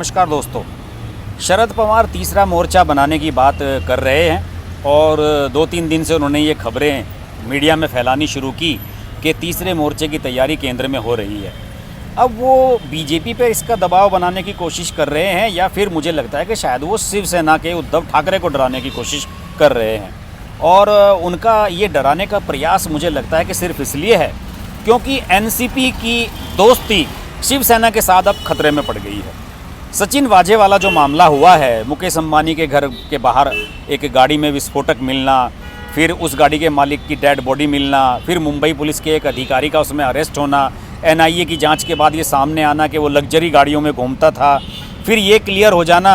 नमस्कार दोस्तों। शरद पवार तीसरा मोर्चा बनाने की बात कर रहे हैं और 2-3 दिन से उन्होंने ये खबरें मीडिया में फैलानी शुरू की कि तीसरे मोर्चे की तैयारी केंद्र में हो रही है। अब वो बीजेपी पे इसका दबाव बनाने की कोशिश कर रहे हैं या फिर मुझे लगता है कि शायद वो शिवसेना के उद्धव ठाकरे को डराने की कोशिश कर रहे हैं। और उनका ये डराने का प्रयास मुझे लगता है कि सिर्फ इसलिए है क्योंकि एनसीपी की दोस्ती शिवसेना के साथ अब खतरे में पड़ गई है। सचिन वाजे वाला जो मामला हुआ है, मुकेश अंबानी के घर के बाहर एक गाड़ी में विस्फोटक मिलना, फिर उस गाड़ी के मालिक की डेड बॉडी मिलना, फिर मुंबई पुलिस के एक अधिकारी का उसमें अरेस्ट होना, एनआईए की जांच के बाद ये सामने आना कि वो लग्जरी गाड़ियों में घूमता था, फिर ये क्लियर हो जाना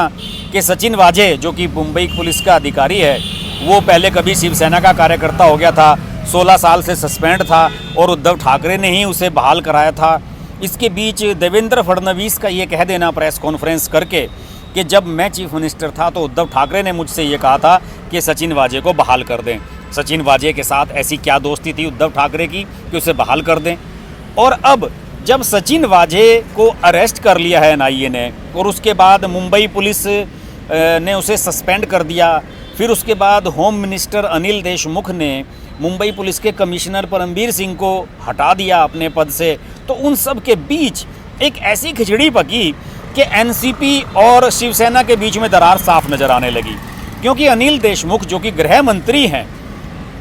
कि सचिन वाजे जो कि मुंबई पुलिस का अधिकारी है वो पहले कभी शिवसेना का कार्यकर्ता हो गया था, 16 साल से सस्पेंड था और उद्धव ठाकरे ने ही उसे बहाल कराया था। इसके बीच देवेंद्र फडणवीस का ये कह देना प्रेस कॉन्फ्रेंस करके कि जब मैं चीफ मिनिस्टर था तो उद्धव ठाकरे ने मुझसे ये कहा था कि सचिन वाजे को बहाल कर दें। सचिन वाजे के साथ ऐसी क्या दोस्ती थी उद्धव ठाकरे की कि उसे बहाल कर दें। और अब जब सचिन वाजे को अरेस्ट कर लिया है एनआईए ने और उसके बाद मुंबई पुलिस ने उसे सस्पेंड कर दिया, फिर उसके बाद होम मिनिस्टर अनिल देशमुख ने मुंबई पुलिस के कमिश्नर परमबीर सिंह को हटा दिया अपने पद से, तो उन सब के बीच एक ऐसी खिचड़ी पकी कि एनसीपी और शिवसेना के बीच में दरार साफ नज़र आने लगी। क्योंकि अनिल देशमुख जो कि गृह मंत्री हैं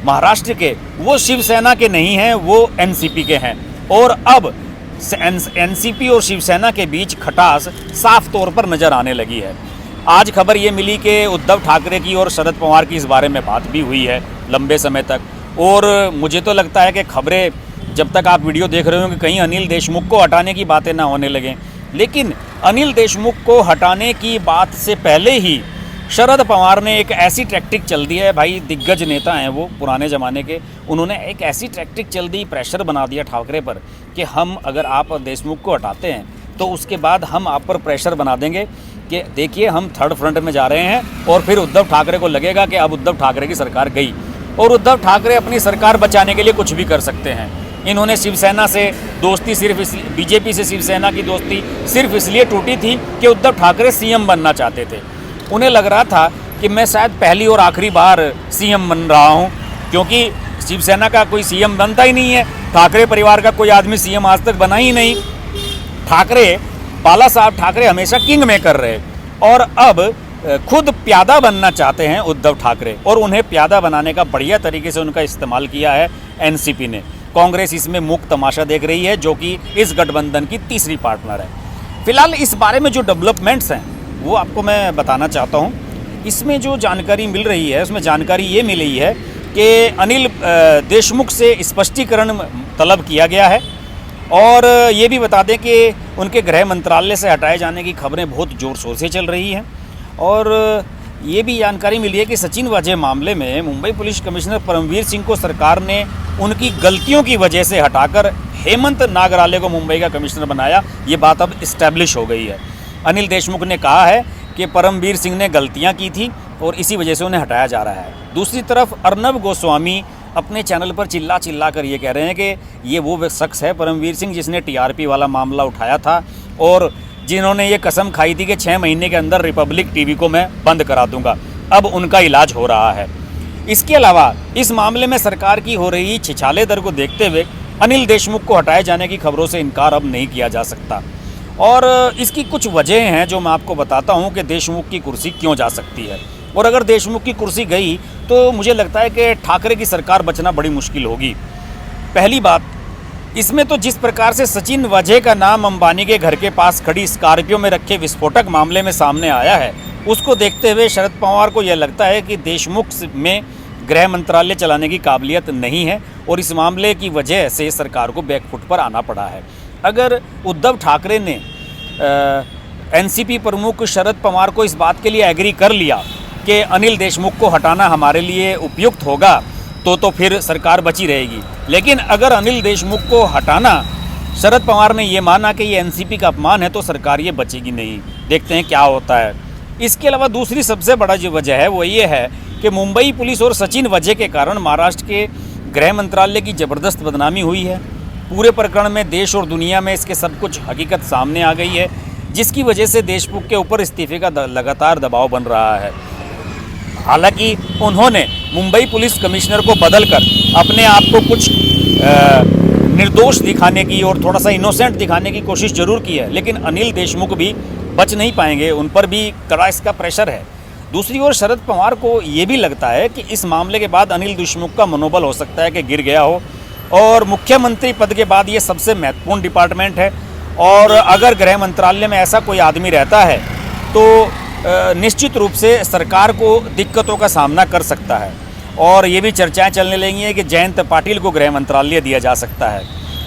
महाराष्ट्र के, वो शिवसेना के नहीं हैं, वो एनसीपी के हैं। और अब एनसीपी और शिवसेना के बीच खटास साफ तौर पर नज़र आने लगी है। आज खबर ये मिली कि उद्धव ठाकरे की और शरद पवार की इस बारे में बात भी हुई है लंबे समय तक। और मुझे तो लगता है कि खबरें जब तक आप वीडियो देख रहे हो कि कहीं अनिल देशमुख को हटाने की बातें ना होने लगें, लेकिन अनिल देशमुख को हटाने की बात से पहले ही शरद पवार ने एक ऐसी टैक्टिक चल दी है। भाई दिग्गज नेता हैं वो पुराने ज़माने के, उन्होंने एक ऐसी टैक्टिक चल दी, प्रेशर बना दिया ठाकरे पर कि हम अगर आप देशमुख को हटाते हैं तो उसके बाद हम आप पर प्रेशर बना देंगे कि देखिए हम थर्ड फ्रंट में जा रहे हैं। और फिर उद्धव ठाकरे को लगेगा कि अब उद्धव ठाकरे की सरकार गई और उद्धव ठाकरे अपनी सरकार बचाने के लिए कुछ भी कर सकते हैं। इन्होंने शिवसेना से दोस्ती बीजेपी से शिवसेना की दोस्ती सिर्फ इसलिए टूटी थी कि उद्धव ठाकरे सीएम बनना चाहते थे। उन्हें लग रहा था कि मैं शायद पहली और आखिरी बार सीएम बन रहा हूं, क्योंकि शिवसेना का कोई सीएम बनता ही नहीं है। ठाकरे परिवार का कोई आदमी सीएम आज तक बना ही नहीं। बाला साहब ठाकरे हमेशा किंग मेकर रहे और अब खुद प्यादा बनना चाहते हैं उद्धव ठाकरे, और उन्हें प्यादा बनाने का बढ़िया तरीके से उनका इस्तेमाल किया है एनसीपी ने। कांग्रेस इसमें मूक तमाशा देख रही है जो कि इस गठबंधन की तीसरी पार्टनर है। फिलहाल इस बारे में जो डेवलपमेंट्स हैं वो आपको मैं बताना चाहता हूँ। इसमें जो जानकारी मिल रही है उसमें जानकारी ये मिल रही है कि अनिल देशमुख से स्पष्टीकरण तलब किया गया है और ये भी बता दें कि उनके गृह मंत्रालय से हटाए जाने की खबरें बहुत ज़ोर शोर से चल रही हैं। और ये भी जानकारी मिली है कि सचिन वाजे मामले में मुंबई पुलिस कमिश्नर परमबीर सिंह को सरकार ने उनकी गलतियों की वजह से हटाकर हेमंत नागराले को मुंबई का कमिश्नर बनाया। ये बात अब इस्टेब्लिश हो गई है। अनिल देशमुख ने कहा है कि परमबीर सिंह ने गलतियां की थी और इसी वजह से उन्हें हटाया जा रहा है। दूसरी तरफ अर्नब गोस्वामी अपने चैनल पर चिल्ला कर ये कह रहे हैं कि ये वो शख्स है परमबीर सिंह जिसने टीआरपी वाला मामला उठाया था और जिन्होंने ये कसम खाई थी कि 6 महीने के अंदर रिपब्लिक टीवी को मैं बंद करा दूंगा। अब उनका इलाज हो रहा है। इसके अलावा इस मामले में सरकार की हो रही छिछाले दर को देखते हुए अनिल देशमुख को हटाए जाने की खबरों से इनकार अब नहीं किया जा सकता। और इसकी कुछ वजह हैं जो मैं आपको बताता हूं कि देशमुख की कुर्सी क्यों जा सकती है। और अगर देशमुख की कुर्सी गई तो मुझे लगता है कि ठाकरे की सरकार बचना बड़ी मुश्किल होगी। पहली बात, इसमें तो जिस प्रकार से सचिन वाजे का नाम अंबानी के घर के पास खड़ी स्कॉर्पियो में रखे विस्फोटक मामले में सामने आया है, उसको देखते हुए शरद पवार को यह लगता है कि देशमुख में गृह मंत्रालय चलाने की काबिलियत नहीं है और इस मामले की वजह से सरकार को बैकफुट पर आना पड़ा है। अगर उद्धव ठाकरे ने एनसीपी प्रमुख शरद पवार को इस बात के लिए एग्री कर लिया कि अनिल देशमुख को हटाना हमारे लिए उपयुक्त होगा तो फिर सरकार बची रहेगी। लेकिन अगर अनिल देशमुख को हटाना शरद पवार ने ये माना कि ये एनसीपी का अपमान है तो सरकार ये बचेगी नहीं। देखते हैं क्या होता है। इसके अलावा दूसरी सबसे बड़ा जो वजह है वो ये है कि मुंबई पुलिस और सचिन वाजे के कारण महाराष्ट्र के गृह मंत्रालय की ज़बरदस्त बदनामी हुई है। पूरे प्रकरण में देश और दुनिया में इसके सब कुछ हकीकत सामने आ गई है। जिसकी वजह से देशमुख के ऊपर इस्तीफे का लगातार दबाव बन रहा है। हालांकि उन्होंने मुंबई पुलिस कमिश्नर को बदलकर अपने आप को कुछ निर्दोष दिखाने की और थोड़ा सा इनोसेंट दिखाने की कोशिश जरूर की है, लेकिन अनिल देशमुख भी बच नहीं पाएंगे, उन पर भी कड़ा इसका प्रेशर है। दूसरी ओर शरद पवार को ये भी लगता है कि इस मामले के बाद अनिल देशमुख का मनोबल हो सकता है कि गिर गया हो, और मुख्यमंत्री पद के बाद ये सबसे महत्वपूर्ण डिपार्टमेंट है, और अगर गृह मंत्रालय में ऐसा कोई आदमी रहता है तो निश्चित रूप से सरकार को दिक्कतों का सामना कर सकता है। और ये भी चर्चाएं चलने लगी हैं कि जयंत पाटिल को गृह मंत्रालय दिया जा सकता है।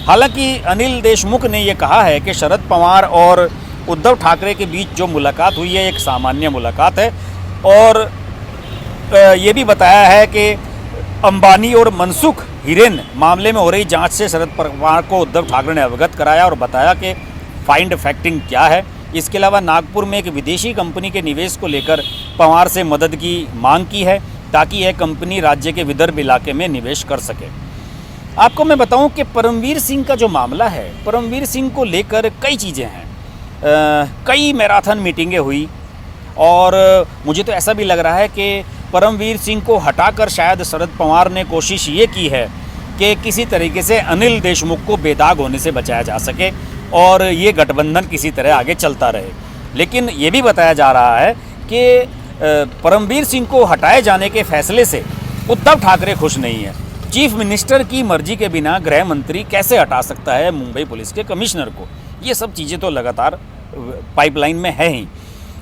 हालांकि अनिल देशमुख ने ये कहा है कि शरद पवार और उद्धव ठाकरे के बीच जो मुलाकात हुई है एक सामान्य मुलाकात है, और ये भी बताया है कि अंबानी और मनसुख हिरेन मामले में हो रही जांच से शरद पवार को उद्धव ठाकरे ने अवगत कराया और बताया कि फाइंड फैक्टिंग क्या है। इसके अलावा नागपुर में एक विदेशी कंपनी के निवेश को लेकर पवार से मदद की मांग की है ताकि यह कंपनी राज्य के विदर्भ इलाके में निवेश कर सके। आपको मैं बताऊं कि परमवीर सिंह का जो मामला है, परमवीर सिंह को लेकर कई चीज़ें हैं, कई मैराथन मीटिंगें हुई, और मुझे तो ऐसा भी लग रहा है कि परमवीर सिंह को हटाकर शायद शरद पवार ने कोशिश ये की है कि किसी तरीके से अनिल देशमुख को बेदाग होने से बचाया जा सके और ये गठबंधन किसी तरह आगे चलता रहे। लेकिन ये भी बताया जा रहा है कि परमवीर सिंह को हटाए जाने के फैसले से उद्धव ठाकरे खुश नहीं है। चीफ मिनिस्टर की मर्जी के बिना गृह मंत्री कैसे हटा सकता है मुंबई पुलिस के कमिश्नर को? ये सब चीज़ें तो लगातार पाइपलाइन में है ही।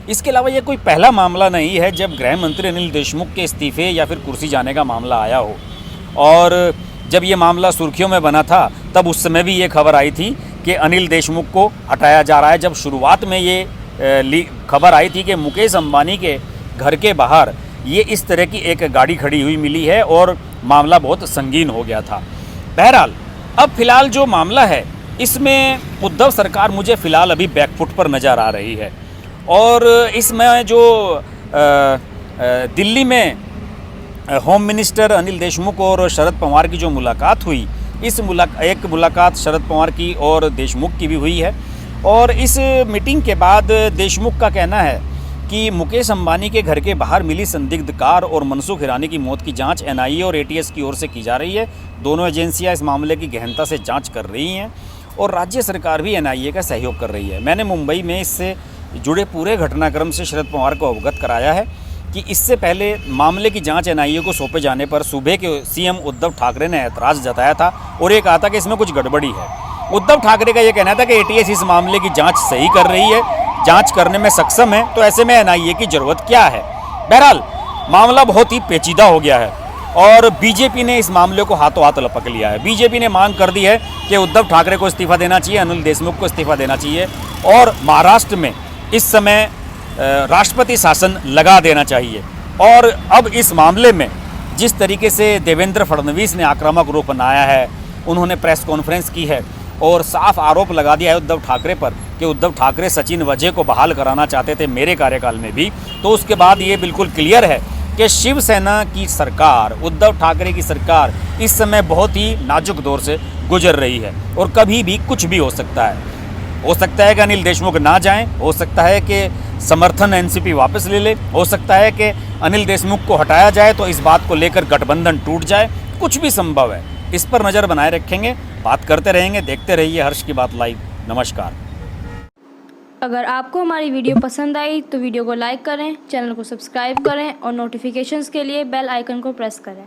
इसके अलावा ये कोई पहला मामला नहीं है जब गृह मंत्री अनिल देशमुख के इस्तीफे या फिर कुर्सी जाने का मामला आया हो, और जब ये मामला सुर्खियों में बना था तब उस समय भी ये खबर आई थी कि अनिल देशमुख को हटाया जा रहा है। जब शुरुआत में ये खबर आई थी कि मुकेश अंबानी के घर के बाहर ये इस तरह की एक गाड़ी खड़ी हुई मिली है और मामला बहुत संगीन हो गया था। बहरहाल अब फिलहाल जो मामला है इसमें उद्धव सरकार मुझे फ़िलहाल अभी बैकफुट पर नज़र आ रही है, और इसमें जो दिल्ली में होम मिनिस्टर अनिल देशमुख और शरद पवार की जो मुलाकात हुई, इस एक मुलाकात शरद पवार की और देशमुख की भी हुई है, और इस मीटिंग के बाद देशमुख का कहना है कि मुकेश अंबानी के घर के बाहर मिली संदिग्ध कार और मनसुख हिरानी की मौत की जांच एनआईए और एटीएस की ओर से की जा रही है। दोनों एजेंसियां इस मामले की गहनता से जांच कर रही हैं और राज्य सरकार भी एनआईए का सहयोग कर रही है। मैंने मुंबई में इससे जुड़े पूरे घटनाक्रम से शरद पवार को अवगत कराया है कि इससे पहले मामले की जांच एनआईए को सौंपे जाने पर सूबे के सीएम उद्धव ठाकरे ने ऐतराज़ जताया था और ये कहा था कि इसमें कुछ गड़बड़ी है। उद्धव ठाकरे का ये कहना था कि एटीएस इस मामले की जांच सही कर रही है, जांच करने में सक्षम है, तो ऐसे में एनआईए की ज़रूरत क्या है। बहरहाल मामला बहुत ही पेचीदा हो गया है और बीजेपी ने इस मामले को हाथों हाथ लपक लिया है। बीजेपी ने मांग कर दी है कि उद्धव ठाकरे को इस्तीफा देना चाहिए, अनिल देशमुख को इस्तीफा देना चाहिए, और महाराष्ट्र में इस समय राष्ट्रपति शासन लगा देना चाहिए। और अब इस मामले में जिस तरीके से देवेंद्र फडणवीस ने आक्रामक रूप अपनाया है, उन्होंने प्रेस कॉन्फ्रेंस की है और साफ आरोप लगा दिया है उद्धव ठाकरे पर कि उद्धव ठाकरे सचिन वजह को बहाल कराना चाहते थे मेरे कार्यकाल में भी, तो उसके बाद ये बिल्कुल क्लियर है कि शिवसेना की सरकार, उद्धव ठाकरे की सरकार इस समय बहुत ही नाजुक दौर से गुजर रही है और कभी भी कुछ भी हो सकता है। हो सकता है कि अनिल देशमुख ना जाएं, हो सकता है कि समर्थन एनसीपी वापस ले ले, हो सकता है कि अनिल देशमुख को हटाया जाए तो इस बात को लेकर गठबंधन टूट जाए, कुछ भी संभव है। इस पर नज़र बनाए रखेंगे, बात करते रहेंगे। देखते रहिए हर्ष की बात लाइव। नमस्कार। अगर आपको हमारी वीडियो पसंद आई तो वीडियो को लाइक करें, चैनल को सब्सक्राइब करें और नोटिफिकेशंस के लिए बेल आइकन को प्रेस करें।